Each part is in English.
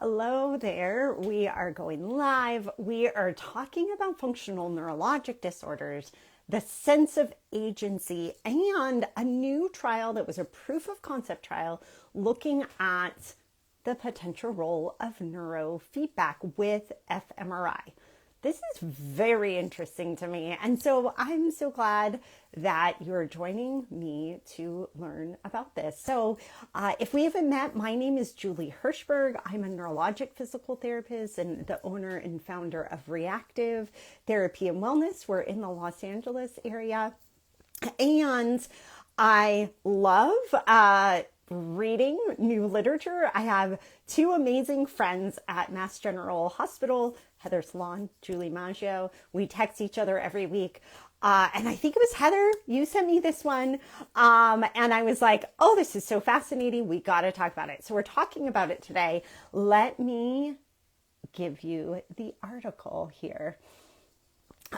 Hello there. We are going live. We are talking about functional neurologic disorders, the sense of agency, and a new trial that was a proof of concept trial looking at the potential role of neurofeedback with fMRI. This is very interesting to me. And so I'm so glad that you're joining me to learn about this. So if we haven't met, my name is Julie Hirschberg. I'm a neurologic physical therapist and the owner and founder of re+active Therapy and Wellness. We're in the Los Angeles area. And I love reading new literature. I have two amazing friends at Mass General Hospital, Heather Salon, Julie Maggio. We text each other every week. And I think it was Heather, you sent me this one. And I was like, oh, this is so fascinating. We got to talk about it. So we're talking about it today. Let me give you the article here.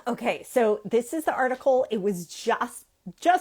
Okay, so this is the article. It was just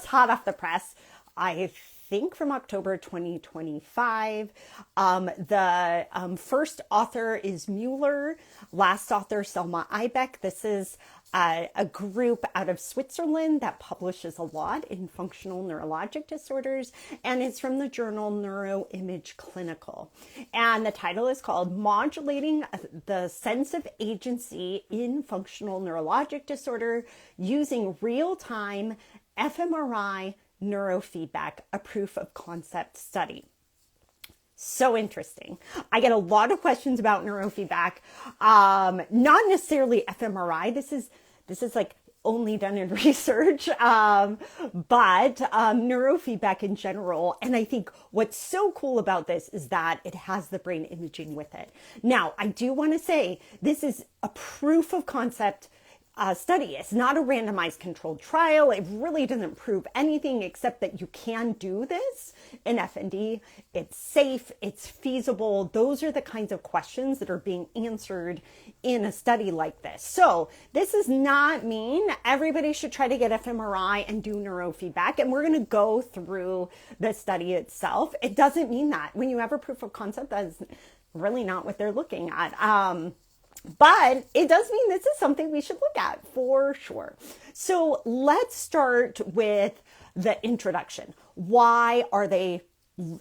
hot off the press. I think from October 2025. The first author is Müller, last author Selma Ibeck. This is a group out of Switzerland that publishes a lot in functional neurologic disorders, and it's from the journal Neuroimage Clinical. And the title is called Modulating the Sense of Agency in Functional Neurologic Disorder Using Real-Time fMRI Neurofeedback, a proof of concept study. So interesting. I get a lot of questions about neurofeedback, not necessarily fMRI. This is like only done in research, but neurofeedback in general. And I think what's so cool about this is that it has the brain imaging with it. Now, I do want to say this is a proof of concept study. It's not a randomized controlled trial. It really doesn't prove anything except that you can do this in FND. It's safe. It's feasible. Those are the kinds of questions that are being answered in a study like this. So this does not mean everybody should try to get fMRI and do neurofeedback. And we're going to go through the study itself. It doesn't mean that. When you have a proof of concept, that's really not what they're looking at. But it does mean this is something we should look at for sure. So let's start with the introduction. Why are they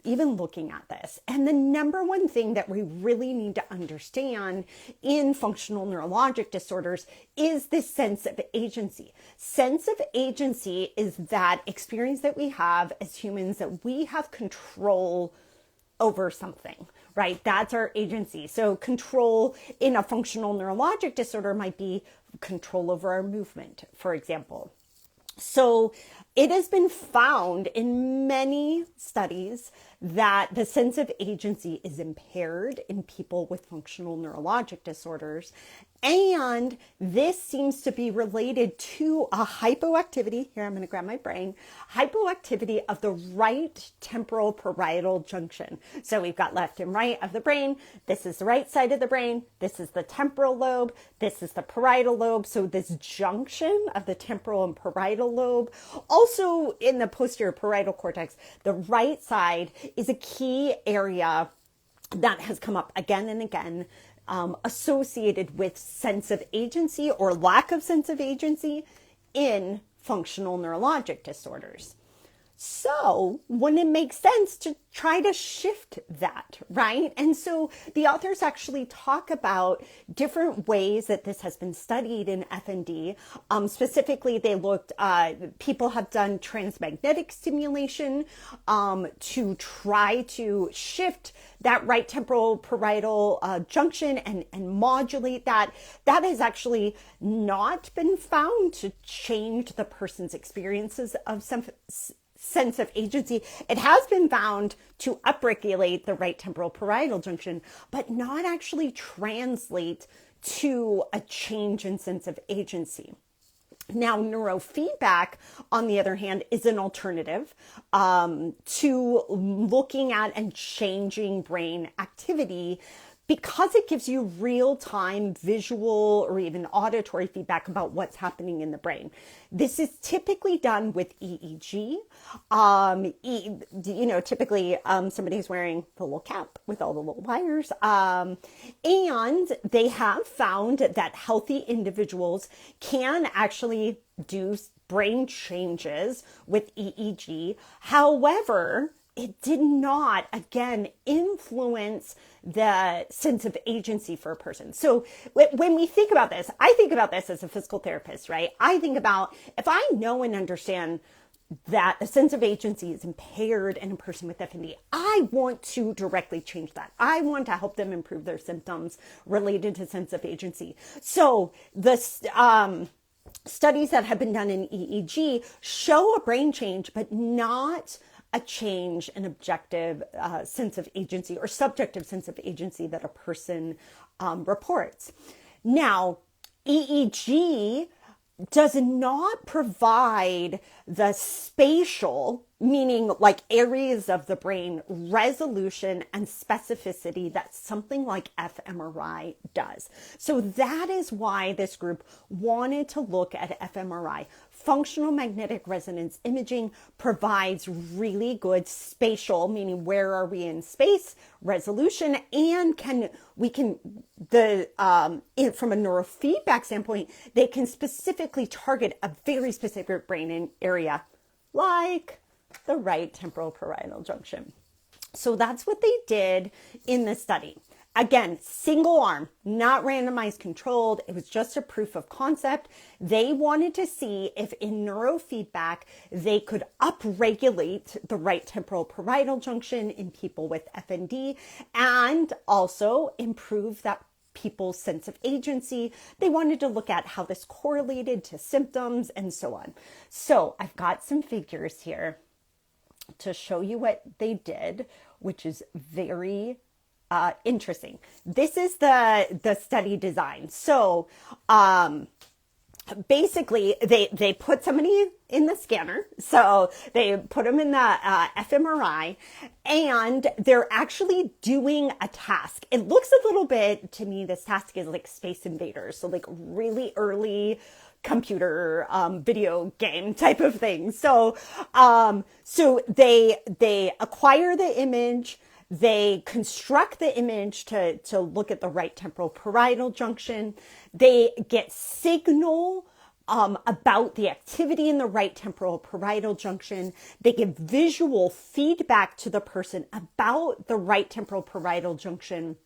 even looking at this? And the number one thing that we really need to understand in functional neurologic disorders is this sense of agency. Sense of agency is that experience that we have as humans that we have control over something, right? That's our agency. So control in a functional neurologic disorder might be control over our movement, for example. So it has been found in many studies that the sense of agency is impaired in people with functional neurologic disorders. And this seems to be related to a hypoactivity. Here, I'm going to grab my brain. Hypoactivity of the right temporal parietal junction. So we've got left and right of the brain. This is the right side of the brain. This is the temporal lobe. This is the parietal lobe. So this junction of the temporal and parietal lobe. Also in the posterior parietal cortex, the right side is a key area that has come up again and again, associated with sense of agency or lack of sense of agency in functional neurologic disorders. So wouldn't it make sense to try to shift that, right? And so the authors actually talk about different ways that this has been studied in FND. Specifically, they looked, people have done transmagnetic stimulation to try to shift that right temporal parietal junction and modulate that. That has actually not been found to change the person's experiences of some sense of agency. It has been found to upregulate the right temporal parietal junction, but not actually translate to a change in sense of agency. Now, neurofeedback, on the other hand, is an alternative to looking at and changing brain activity because it gives you real-time visual or even auditory feedback about what's happening in the brain. This is typically done with EEG. Typically somebody's wearing the little cap with all the little wires. And they have found that healthy individuals can actually do brain changes with EEG. However, it did not, again, influence the sense of agency for a person. So when we think about this, I think about this as a physical therapist, right? I think about if I know and understand that a sense of agency is impaired in a person with FND, I want to directly change that. I want to help them improve their symptoms related to sense of agency. So the studies that have been done in EEG show a brain change, but not a change in objective sense of agency or subjective sense of agency that a person reports. Now, EEG does not provide the spatial, meaning like areas of the brain, resolution and specificity that something like fMRI does. So that is why this group wanted to look at fMRI. Functional magnetic resonance imaging provides really good spatial, meaning where are we in space, resolution, and from a neurofeedback standpoint, they can specifically target a very specific brain area, like the right temporal parietal junction. So that's what they did in the study. Again, single arm, not randomized controlled. It was just a proof of concept. They wanted to see if in neurofeedback, they could upregulate the right temporal parietal junction in people with FND and also improve that people's sense of agency. They wanted to look at how this correlated to symptoms and so on. So I've got some figures here to show you what they did, which is very interesting. This is the study design. So basically they put somebody in the scanner. So they put them in the fMRI and they're actually doing a task. It looks a little bit to me, this task is like Space Invaders. So like really early computer video game type of thing. So they acquire the image. They construct the image to look at the right temporal parietal junction. They get signal about the activity in the right temporal parietal junction. They give visual feedback to the person about the right temporal parietal junction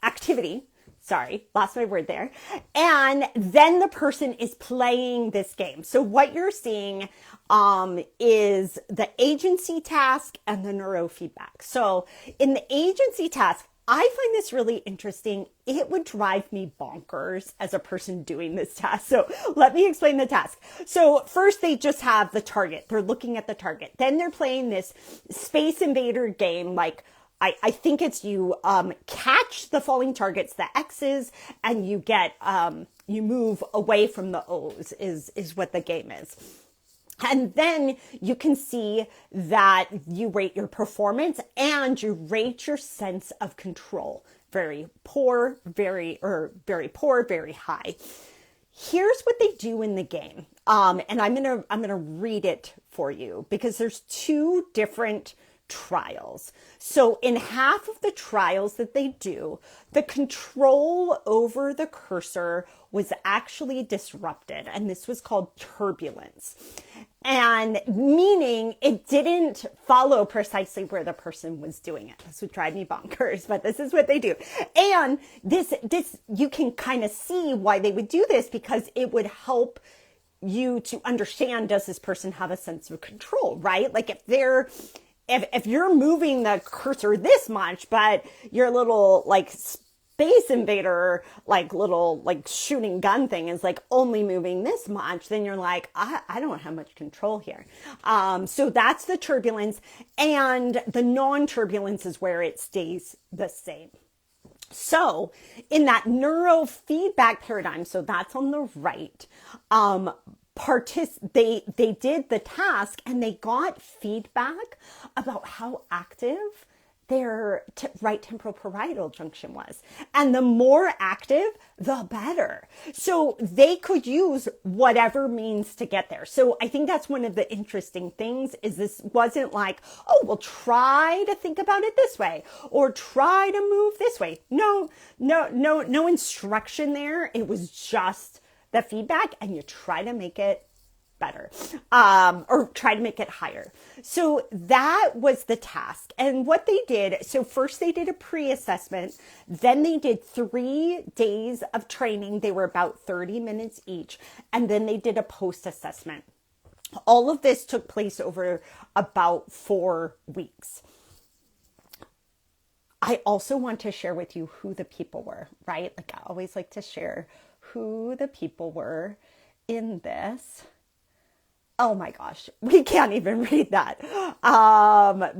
activity. Sorry, lost my word there. And then the person is playing this game. So what you're seeing is the agency task and the neurofeedback. So in the agency task, I find this really interesting. It would drive me bonkers as a person doing this task. So let me explain the task. So first they just have the target. They're looking at the target. Then they're playing this Space Invader game, like I think it's you catch the falling targets, the X's, and you get you move away from the O's is what the game is. And then you can see that you rate your performance and you rate your sense of control. Very poor, very poor, very high. Here's what they do in the game. And I'm gonna read it for you because there's two different trials. So in half of the trials that they do, the control over the cursor was actually disrupted, and this was called turbulence. And meaning it didn't follow precisely where the person was doing it. This would drive me bonkers, but this is what they do. And this you can kind of see why they would do this, because it would help you to understand, does this person have a sense of control, right? Like if you're moving the cursor this much, but your little like Space Invader, like little like shooting gun thing is like only moving this much, then you're like, I don't have much control here. So that's the turbulence, and the non-turbulence is where it stays the same. So in that neurofeedback paradigm, so that's on the right, they did the task and they got feedback about how active their right temporal parietal junction was. And the more active, the better. So they could use whatever means to get there. So I think that's one of the interesting things is this wasn't like, oh, well, try to think about it this way or try to move this way. No instruction there. It was just the feedback, and you try to make it better, or try to make it higher. So that was the task. And what they did, so first they did a pre-assessment, then they did 3 days of training. They were about 30 minutes each. And then they did a post-assessment. All of this took place over about 4 weeks. I also want to share with you who the people were, right? Like I always like to share who the people were in this. Oh my gosh, we can't even read that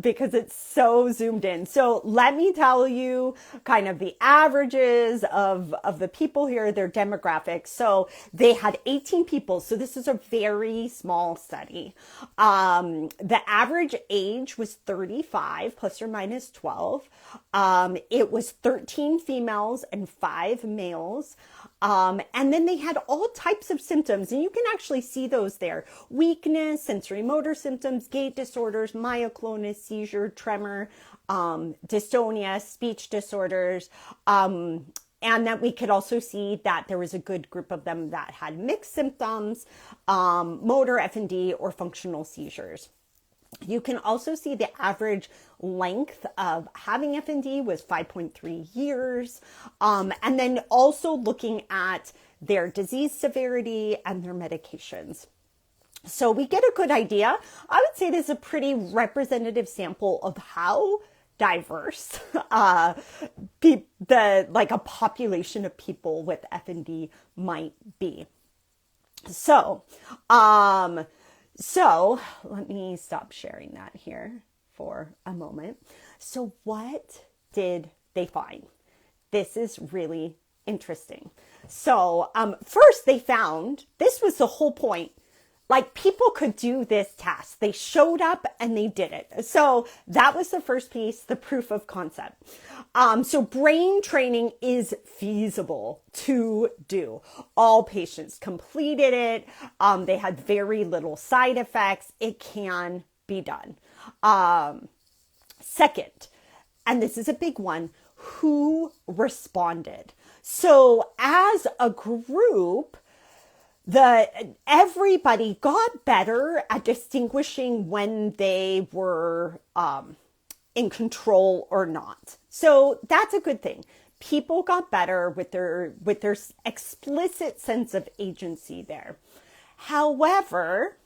because it's so zoomed in. So let me tell you kind of the averages of the people here, their demographics. So they had 18 people. So this is a very small study. The average age was 35 plus or minus 12. It was 13 females and 5 males. And then they had all types of symptoms, and you can actually see those there. Weakness, sensory motor symptoms, gait disorders, myoclonus, seizure, tremor, dystonia, speech disorders. And that we could also see that there was a good group of them that had mixed symptoms, motor, FND, or functional seizures. You can also see the average length of having FND was 5.3 years. And then also looking at their disease severity and their medications. So we get a good idea. I would say this is a pretty representative sample of how diverse a population of people with FND might be. So let me stop sharing that here for a moment. So what did they find? This is really interesting. So first they found, this was the whole point, like people could do this task. They showed up and they did it. So that was the first piece, the proof of concept. So brain training is feasible to do. All patients completed it. They had very little side effects. It can be done. Second, and this is a big one, who responded? So as a group, everybody got better at distinguishing when they were in control or not. So that's a good thing. People got better with their explicit sense of agency there. However,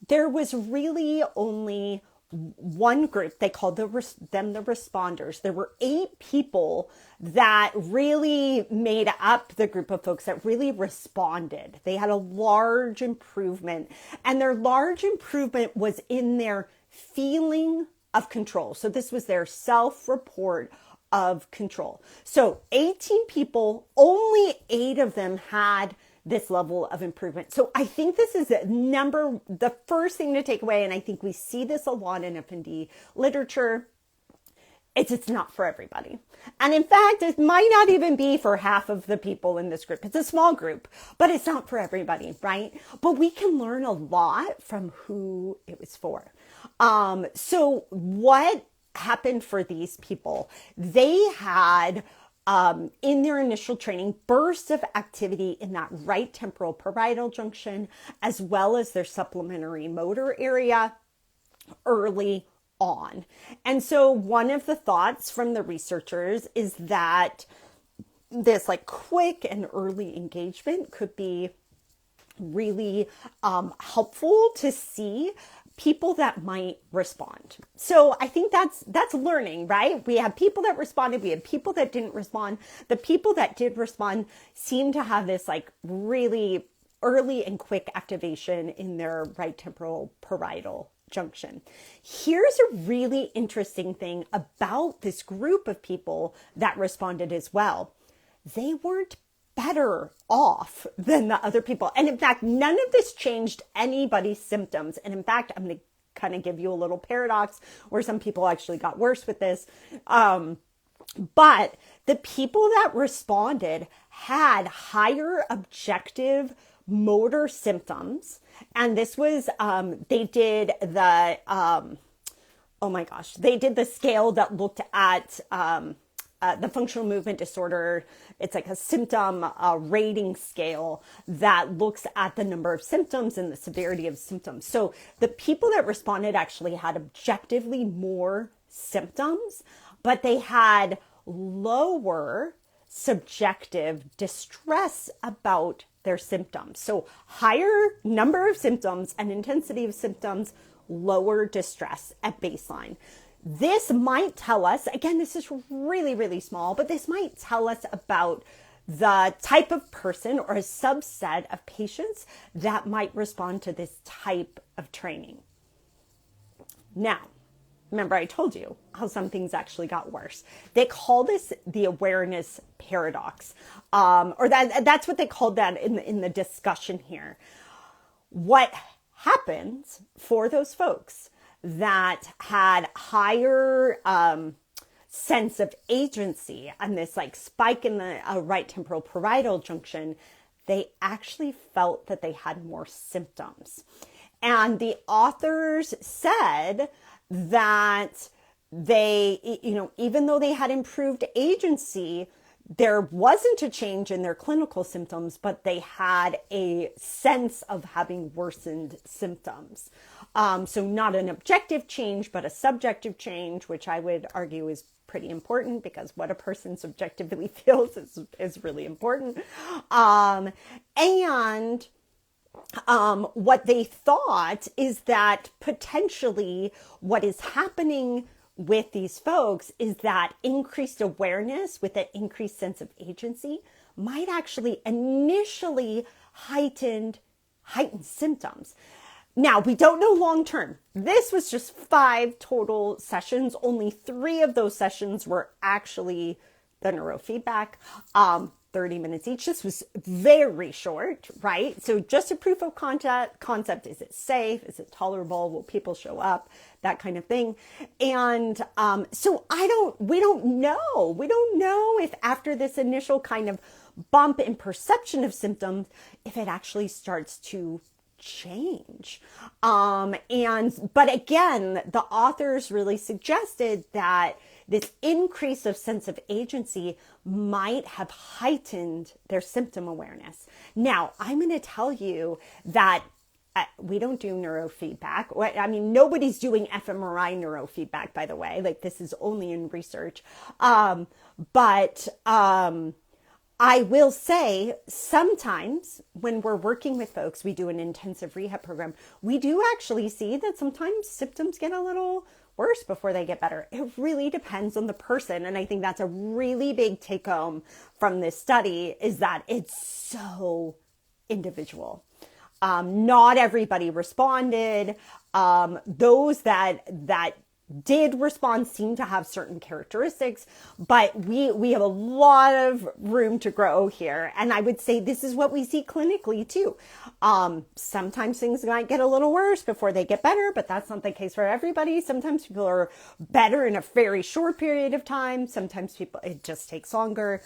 there was really only one group, they called them the responders. There were 8 people that really made up the group of folks that really responded. They had a large improvement, and their large improvement was in their feeling of control. So this was their self-report of control. So 18 people, only 8 of them had this level of improvement. So I think this is the first thing to take away. And I think we see this a lot in FND literature. It's not for everybody. And in fact, it might not even be for half of the people in this group. It's a small group, but it's not for everybody, right? But we can learn a lot from who it was for. So what happened for these people? They had in their initial training, bursts of activity in that right temporal parietal junction, as well as their supplementary motor area early on. And so one of the thoughts from the researchers is that this quick and early engagement could be really helpful to see people that might respond. So I think that's learning, right? We have people that responded. We have people that didn't respond. The people that did respond seem to have this really early and quick activation in their right temporal parietal junction. Here's a really interesting thing about this group of people that responded as well. They weren't better off than the other people. And in fact, none of this changed anybody's symptoms. And in fact, I'm going to kind of give you a little paradox where some people actually got worse with this. But the people that responded had higher objective motor symptoms. And this was, they did the, they did the scale that looked at the functional movement disorder. It's like a symptom rating scale that looks at the number of symptoms and the severity of symptoms. So the people that responded actually had objectively more symptoms, but they had lower subjective distress about their symptoms. So higher number of symptoms and intensity of symptoms, lower distress at baseline. This might tell us, again, this is really, really small, but this might tell us about the type of person or a subset of patients that might respond to this type of training. Now, remember I told you how some things actually got worse. They call this the awareness paradox, or that's what they called that in the discussion here. What happens for those folks that had higher sense of agency and this like spike in the right temporal parietal junction, they actually felt that they had more symptoms. And the authors said that they, even though they had improved agency, there wasn't a change in their clinical symptoms, but they had a sense of having worsened symptoms. So not an objective change, but a subjective change, which I would argue is pretty important because what a person subjectively feels is really important. What they thought is that potentially what is happening with these folks is that increased awareness with an increased sense of agency might actually initially heighten symptoms. Now, we don't know long term. This was just 5 total sessions. Only 3 of those sessions were actually the neurofeedback, 30 minutes each. This was very short, right? So just a proof of concept. Is it safe? Is it tolerable? Will people show up? That kind of thing. And so we don't know. We don't know if after this initial kind of bump in perception of symptoms, if it actually starts to change. But again, the authors really suggested that this increase of sense of agency might have heightened their symptom awareness. Now, I'm going to tell you that we don't do neurofeedback. I mean, nobody's doing fMRI neurofeedback, by the way. Like, this is only in research. I will say sometimes when we're working with folks, we do an intensive rehab program. We do actually see that sometimes symptoms get a little worse before they get better. It really depends on the person. And I think that's a really big take home from this study is that it's so individual. Not everybody responded. Those that did respond seem to have certain characteristics, but we have a lot of room to grow here. And I would say this is what we see clinically too. Sometimes things might get a little worse before they get better, but that's not the case for everybody. Sometimes people are better in a very short period of time. Sometimes it just takes longer.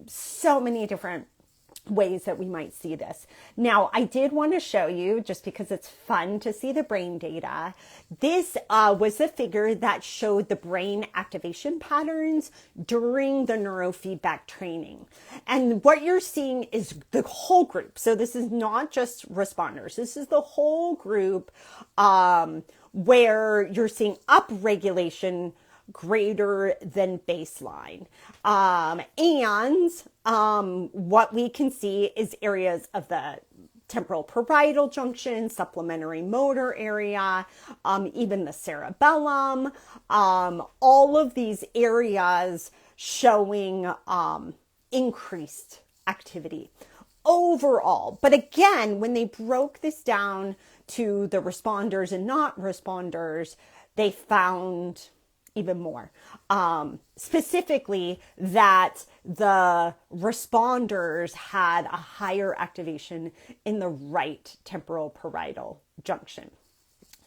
So many different ways that we might see this. Now, I did want to show you, just because it's fun to see the brain data, this was the figure that showed the brain activation patterns during the neurofeedback training. And what you're seeing is the whole group. So this is not just responders. This is the whole group where you're seeing upregulation greater than baseline. What we can see is areas of the temporal parietal junction, supplementary motor area, even the cerebellum, all of these areas showing increased activity overall. But again, when they broke this down to the responders and not responders, they found even more. Specifically that the responders had a higher activation in the right temporal parietal junction.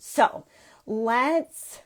So let's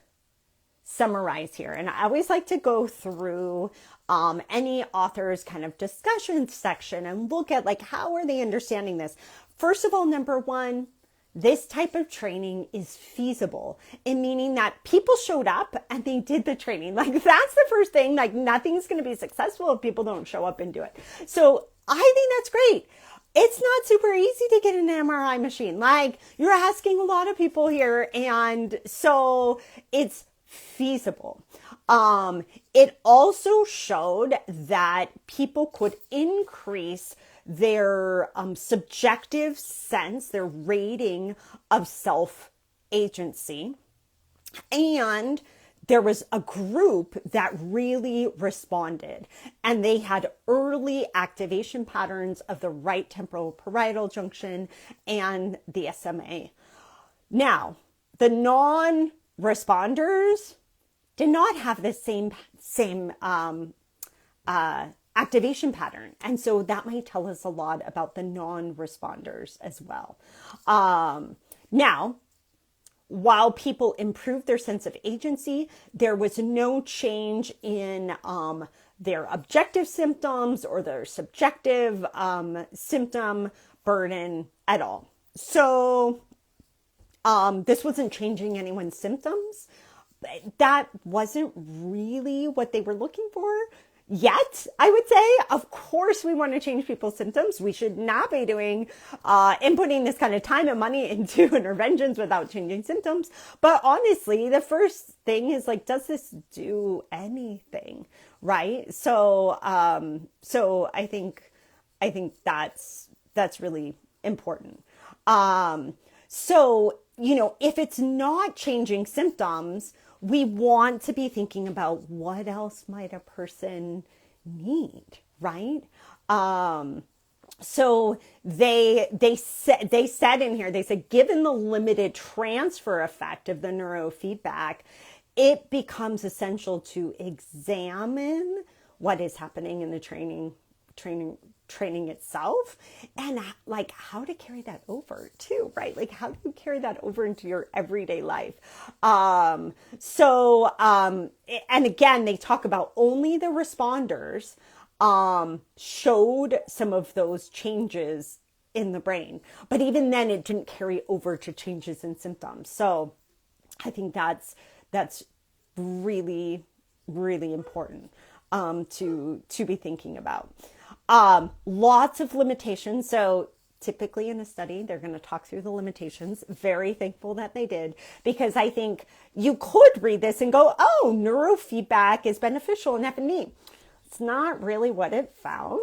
summarize here. And I always like to go through any author's kind of discussion section and look at like, how are they understanding this? First of all, number one, this type of training is feasible, in meaning that people showed up and they did the training. Like, that's the first thing. Like, nothing's going to be successful if people don't show up and do it. So I think that's great. It's not super easy to get an MRI machine. Like, you're asking a lot of people here. And so it's feasible. It also showed that people could increase their subjective sense, their rating of self-agency. And there was a group that really responded, and they had early activation patterns of the right temporal parietal junction and the SMA. Now, the non-responders did not have the same activation pattern. And so that might tell us a lot about the non-responders as well. Now, while people improved their sense of agency, there was no change in their objective symptoms or their subjective symptom burden at all. So this wasn't changing anyone's symptoms. That wasn't really what they were looking for yet, I would say. Of course, we want to change people's symptoms. We should not be doing, inputting this kind of time and money into interventions without changing symptoms. But honestly, the first thing is like, does this do anything? Right? So, so I think that's really important. So, you know, if it's not changing symptoms, we want to be thinking about what else might a person need, right? So they said in here, they said, given the limited transfer effect of the neurofeedback, it becomes essential to examine what is happening in the training itself, and like how to carry that over too, right? Like, how do you carry that over into your everyday life? And again, they talk about only the responders showed some of those changes in the brain, but even then it didn't carry over to changes in symptoms. So I think that's really, really important to be thinking about. Lots of limitations. So typically in a study, they're going to talk through the limitations. Very thankful that they did, because I think you could read this and go, oh, neurofeedback is beneficial in FND. It's not really what it found.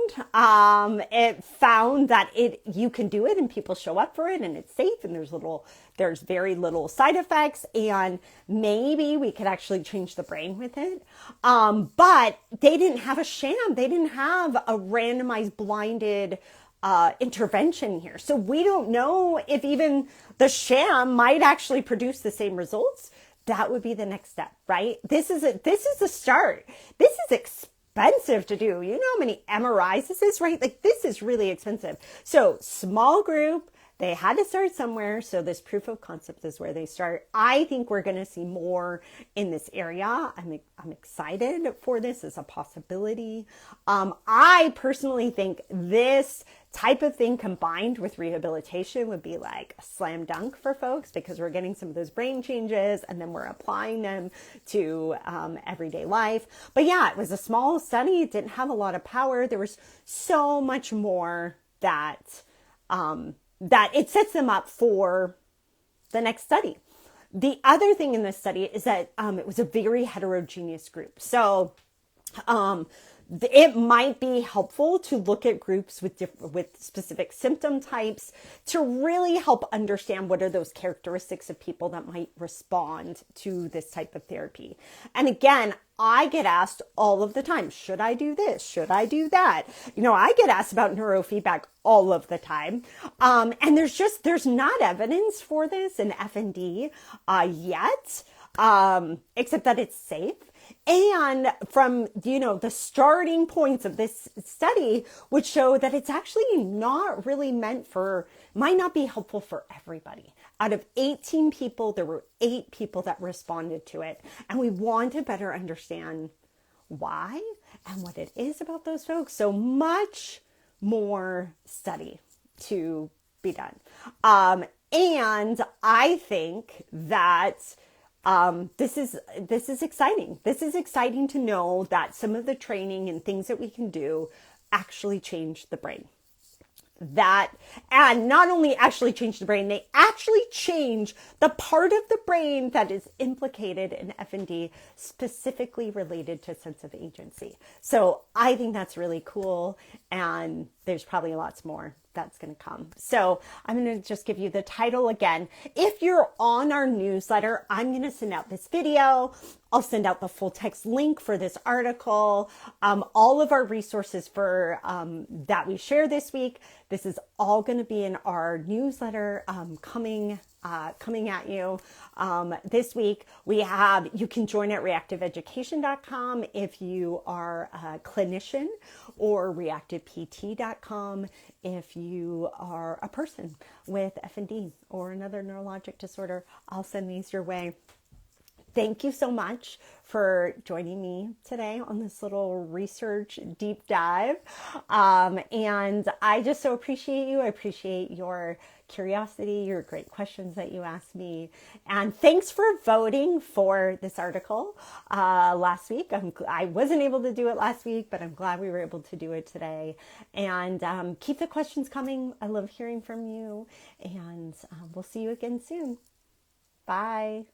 It found that you can do it and people show up for it and it's safe and there's very little side effects, and maybe we could actually change the brain with it. But they didn't have a sham. They didn't have a randomized blinded intervention here. So we don't know if even the sham might actually produce the same results. That would be the next step, right? This is a start. This is expensive to do. You know how many MRIs this is, right? Like, this is really expensive. So small group, they had to start somewhere. So this proof of concept is where they start. I think we're going to see more in this area. I'm excited for this as a possibility. I personally think this type of thing combined with rehabilitation would be like a slam dunk for folks, because we're getting some of those brain changes and then we're applying them to everyday life. But yeah, it was a small study. It didn't have a lot of power. There was so much more that it sets them up for the next study. The other thing in this study is that it was a very heterogeneous group. So it might be helpful to look at groups with specific symptom types to really help understand what are those characteristics of people that might respond to this type of therapy. And again, I get asked all of the time, should I do this? Should I do that? You know, I get asked about neurofeedback all of the time. And there's not evidence for this in FND yet, except that it's safe. And from, the starting points of this study would show that it's actually not really might not be helpful for everybody. Out of 18 people, there were 8 people that responded to it. And we want to better understand why and what it is about those folks. So much more study to be done. And I think that this is exciting. This is exciting to know that some of the training and things that we can do actually change the brain. And not only actually change the brain, they actually change the part of the brain that is implicated in FND, specifically related to sense of agency. So I think that's really cool. And there's probably lots more that's going to come. So I'm going to just give you the title again. If you're on our newsletter, I'm going to send out this video. I'll send out the full text link for this article, all of our resources for that we share this week. This is all going to be in our newsletter coming at you this week. You can join at reactiveeducation.com if you are a clinician, or reactivept.com if you are a person with FND or another neurologic disorder. I'll send these your way. Thank you so much for joining me today on this little research deep dive. And I just so appreciate you. I appreciate your curiosity, your great questions that you asked me. And thanks for voting for this article last week. I wasn't able to do it last week, but I'm glad we were able to do it today. And keep the questions coming. I love hearing from you. And we'll see you again soon. Bye.